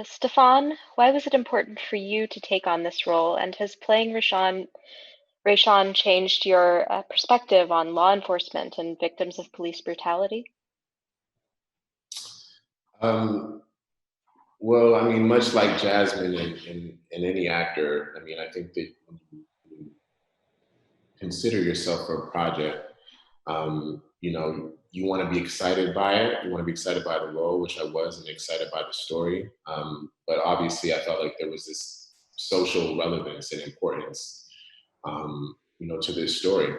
Stefan, why was it important for you to take on this role, and has playing Rayshawn changed your perspective on law enforcement and victims of police brutality? Um, well, I mean, much like Jasmine and any actor, I mean, I think that when you consider yourself for a project, you want to be excited by it. You want to be excited by the role, which I was, and excited by the story. But obviously, I felt like there was this social relevance and importance, to this story.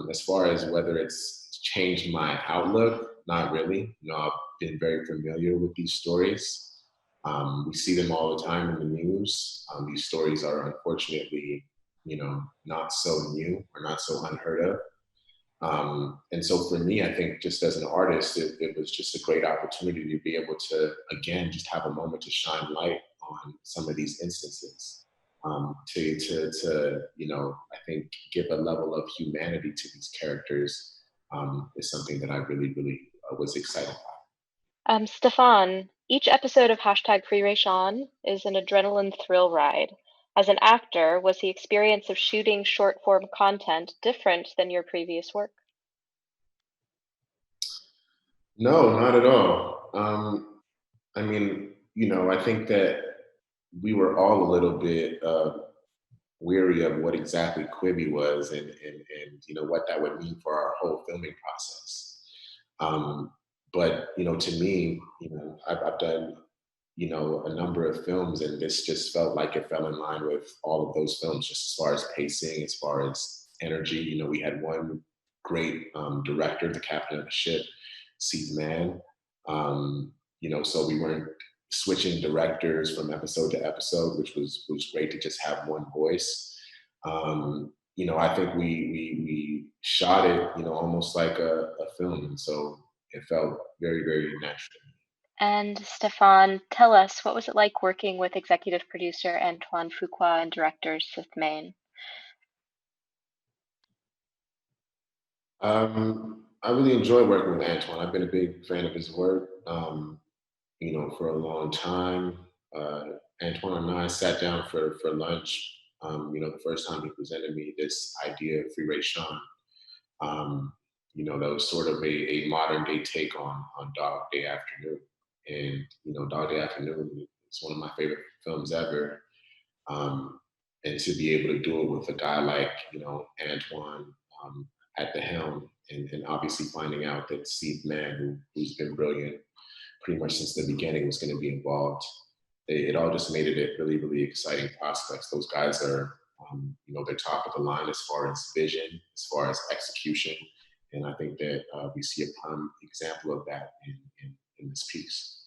As far as whether it's changed my outlook, not really. I've been very familiar with these stories. We see them all the time in the news. These stories are unfortunately, not so new or not so unheard of. And so for me, I think just as an artist, it was just a great opportunity to be able to, again, just have a moment to shine light on some of these instances. I think, give a level of humanity to these characters is something that I really, really was excited about. Stefan, each episode of Free Rayshawn is an adrenaline thrill ride. As an actor, was the experience of shooting short form content different than your previous work? No, not at all. I mean, I think that we were all a little bit weary of what exactly Quibi was and what that would mean for our whole filming process. Um, but to me, I've done a number of films, and this just felt like it fell in line with all of those films, just as far as pacing, as far as energy. We had one great director, the captain of the ship, Steve Mann. So we weren't switching directors from episode to episode, which was great to just have one voice. I think we shot it, almost like a film, and so it felt very, very natural. And Stefan, tell us, what was it like working with executive producer Antoine Fuqua and director Sith Main? I really enjoy working with Antoine. I've been a big fan of his work, for a long time. Uh, Antoine and I sat down for lunch. The first time he presented me this idea of Free Ray Sean. That was sort of a modern day take on Dog Day Afternoon. And Dog Day Afternoon is one of my favorite films ever. Um, and to be able to do it with a guy like Antoine at the helm, and obviously finding out that Steve Mann, who's been brilliant pretty much since the beginning, was going to be involved. It all just made it a really, really exciting prospects. Those guys are, they're top of the line as far as vision, as far as execution, and I think that we see a prime example of that in this piece.